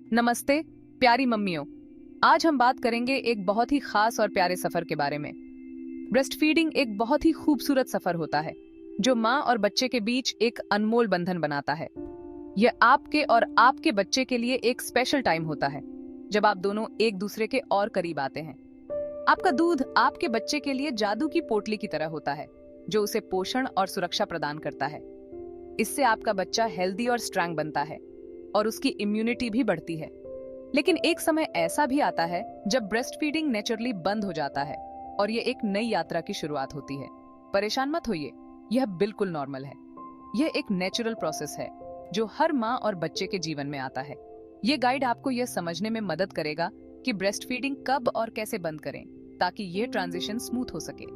नमस्ते प्यारी मम्मियों। आज हम बात करेंगे एक बहुत ही खास और प्यारे सफर के बारे में। ब्रेस्ट फीडिंग एक बहुत ही खूबसूरत सफर होता है जो माँ और बच्चे के बीच एक अनमोल बंधन बनाता है। यह आपके और आपके बच्चे के लिए एक स्पेशल टाइम होता है जब आप दोनों एक दूसरे के और करीब आते हैं। आपका दूध आपके बच्चे के लिए जादू की पोटली की तरह होता है जो उसे पोषण और सुरक्षा प्रदान करता है। इससे आपका बच्चा हेल्दी और स्ट्रांग बनता है और उसकी इम्यूनिटी भी बढ़ती है। लेकिन एक समय ऐसा भी आता है जब ब्रेस्ट फीडिंग नेचुरली बंद हो जाता है और ये एक नई यात्रा की शुरुआत होती है। परेशान मत होइए, यह बिल्कुल नॉर्मल है। यह एक नेचुरल प्रोसेस है जो हर माँ और बच्चे के जीवन में आता है। ये गाइड आपको यह समझने में मदद करेगा कि ब्रेस्ट फीडिंग कब और कैसे बंद करें ताकि ये ट्रांजिशन स्मूथ हो सके।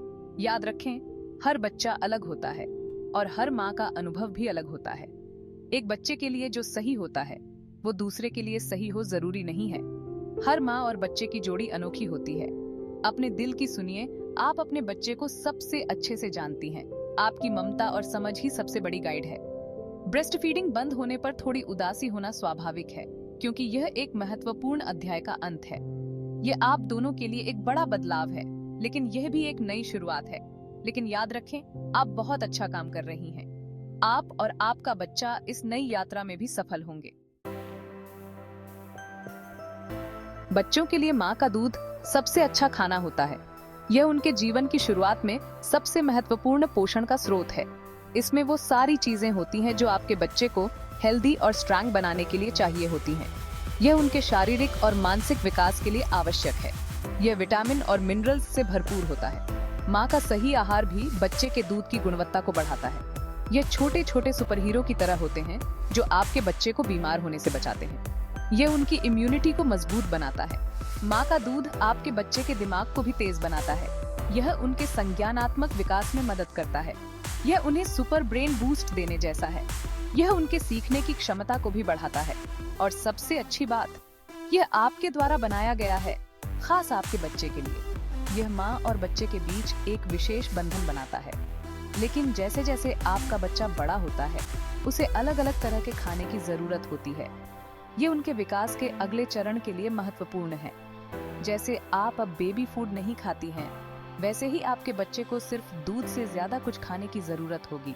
याद रखें, हर बच्चा अलग होता है और हर माँ का अनुभव भी अलग होता है। एक बच्चे के लिए जो सही होता है वो दूसरे के लिए सही हो जरूरी नहीं है। हर माँ और बच्चे की जोड़ी अनोखी होती है। अपने दिल की सुनिए, आप अपने बच्चे को सबसे अच्छे से जानती हैं। आपकी ममता और समझ ही सबसे बड़ी गाइड है। ब्रेस्ट फीडिंग बंद होने पर थोड़ी उदासी होना स्वाभाविक है क्योंकि यह एक महत्वपूर्ण अध्याय का अंत है। यह आप दोनों के लिए एक बड़ा बदलाव है, लेकिन यह भी एक नई शुरुआत है। लेकिन याद रखें, आप बहुत अच्छा काम कर रही हैं। आप और आपका बच्चा इस नई यात्रा में भी सफल होंगे। बच्चों के लिए माँ का दूध सबसे अच्छा खाना होता है। यह उनके जीवन की शुरुआत में सबसे महत्वपूर्ण पोषण का स्रोत है। इसमें वो सारी चीजें होती हैं जो आपके बच्चे को हेल्दी और स्ट्रांग बनाने के लिए चाहिए होती हैं। यह उनके शारीरिक और मानसिक विकास के लिए आवश्यक है। यह विटामिन और मिनरल्स से भरपूर होता है। माँ का सही आहार भी बच्चे के दूध की गुणवत्ता को बढ़ाता है। यह छोटे छोटे सुपर हीरो की तरह होते हैं जो आपके बच्चे को बीमार होने से बचाते हैं। यह उनकी इम्यूनिटी को मजबूत बनाता है। माँ का दूध आपके बच्चे के दिमाग को भी तेज बनाता है। यह उनके संज्ञानात्मक विकास में मदद करता है। यह उन्हें सुपर ब्रेन बूस्ट देने जैसा है। यह उनके सीखने की क्षमता को भी बढ़ाता है। और सबसे अच्छी बात, यह आपके द्वारा बनाया गया है, खास आपके बच्चे के लिए। यह माँ और बच्चे के बीच एक विशेष बंधन बनाता है। लेकिन जैसे जैसे आपका बच्चा बड़ा होता है, उसे अलग अलग तरह के खाने की जरूरत होती है। ये उनके विकास के अगले चरण के लिए महत्वपूर्ण है। जैसे आप अब बेबी फूड नहीं खाती हैं, वैसे ही आपके बच्चे को सिर्फ दूध से ज्यादा कुछ खाने की जरूरत होगी।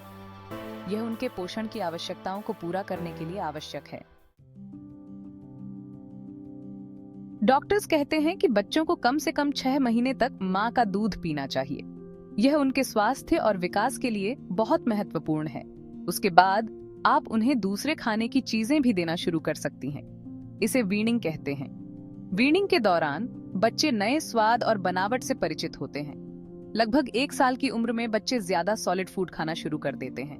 यह उनके पोषण की आवश्यकताओं को पूरा करने के लिए आवश्यक है। डॉक्टर्स कहते हैं कि बच्चों को कम से कम 6 महीने तक माँ का दूध पीना चाहिए। यह उनके स्वास्थ्य और विकास के लिए बहुत महत्वपूर्ण है। उसके बाद आप उन्हें दूसरे खाने की चीजें भी देना शुरू कर सकती हैं। इसे वीनिंग कहते हैं। वीनिंग के दौरान बच्चे नए स्वाद और बनावट से परिचित होते हैं। लगभग 1 साल की उम्र में बच्चे ज्यादा सॉलिड फूड खाना शुरू कर देते हैं।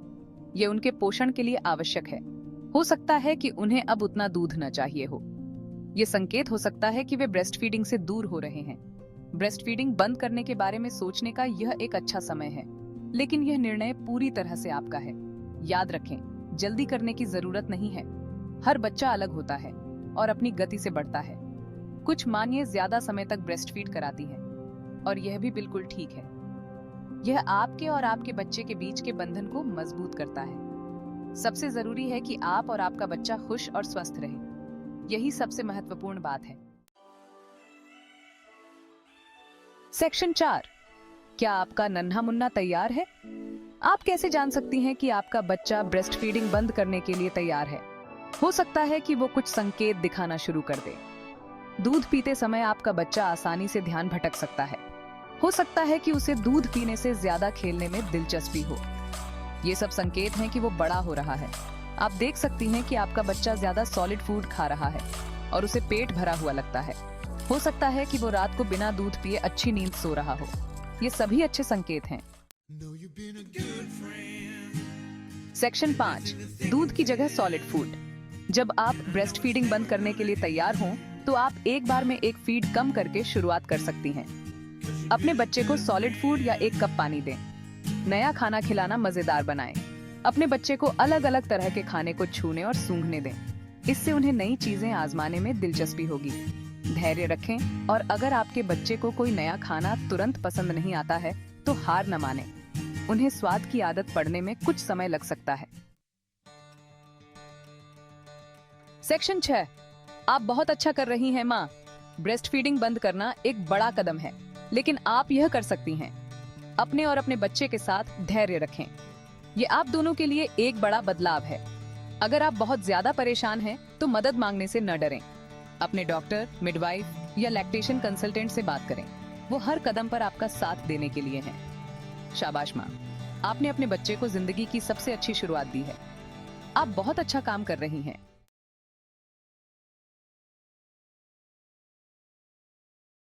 यह उनके पोषण के लिए आवश्यक है। हो सकता है कि उन्हें अब उतना दूध न चाहिए हो। यह संकेत हो सकता है कि वे ब्रेस्ट फीडिंग से दूर हो रहे हैं। ब्रेस्ट फीडिंग बंद करने के बारे में सोचने का यह एक अच्छा समय है, लेकिन यह निर्णय पूरी तरह से आपका है। याद रखें, जल्दी करने की जरूरत नहीं है। हर बच्चा अलग होता है और अपनी गति से बढ़ता है। कुछ मानिए ज्यादा समय तक ब्रेस्ट फीड कराती है और यह भी बिल्कुल ठीक है। यह आपके और आपके बच्चे के बीच के बंधन को मजबूत करता है। सबसे जरूरी है कि आप और आपका बच्चा खुश और स्वस्थ रहे। यही सबसे महत्वपूर्ण बात है। सेक्शन 4, क्या आपका नन्हा मुन्ना तैयार है? आप कैसे जान सकती हैं कि आपका बच्चा ब्रेस्ट फीडिंग बंद करने के लिए तैयार है? हो सकता है कि वो कुछ संकेत दिखाना शुरू कर दे। दूध पीते समय आपका बच्चा आसानी से ध्यान भटक सकता है। हो सकता है कि उसे दूध पीने से ज्यादा खेलने में दिलचस्पी हो। ये सब संकेत हैं कि वो बड़ा हो रहा है। आप देख सकती हैं कि आपका बच्चा ज्यादा सॉलिड फूड खा रहा है और उसे पेट भरा हुआ लगता है। हो सकता है कि वो रात को बिना दूध पिए अच्छी नींद सो रहा हो। ये सभी अच्छे संकेत हैं। सेक्शन 5, दूध की जगह सॉलिड फूड। जब आप ब्रेस्ट फीडिंग बंद करने के लिए तैयार हों, तो आप एक बार में एक फीड कम करके शुरुआत कर सकती हैं। अपने बच्चे को सॉलिड फूड या 1 कप पानी दें। नया खाना खिलाना मजेदार बनाएं। अपने बच्चे को अलग अलग तरह के खाने को छूने और सूंघने दें। इससे उन्हें नई चीजें आजमाने में दिलचस्पी होगी। धैर्य रखें और अगर आपके बच्चे को कोई नया खाना तुरंत पसंद नहीं आता है तो हार न मानें। उन्हें स्वाद की आदत पड़ने में कुछ समय लग सकता है। सेक्शन 6, आप बहुत अच्छा कर रही हैं माँ। ब्रेस्ट फीडिंग बंद करना एक बड़ा कदम है, लेकिन आप यह कर सकती हैं। अपने और अपने बच्चे के साथ धैर्य रखें। ये आप दोनों के लिए एक बड़ा बदलाव है। अगर आप बहुत ज्यादा परेशान हैं, तो मदद मांगने से न डरें। अपने डॉक्टर, मिडवाइफ या लैक्टेशन कंसल्टेंट से बात करें। वो हर कदम पर आपका साथ देने के लिए हैं। शाबाश माँ, आपने अपने बच्चे को जिंदगी की सबसे अच्छी शुरुआत दी है। आप बहुत अच्छा काम कर रही हैं।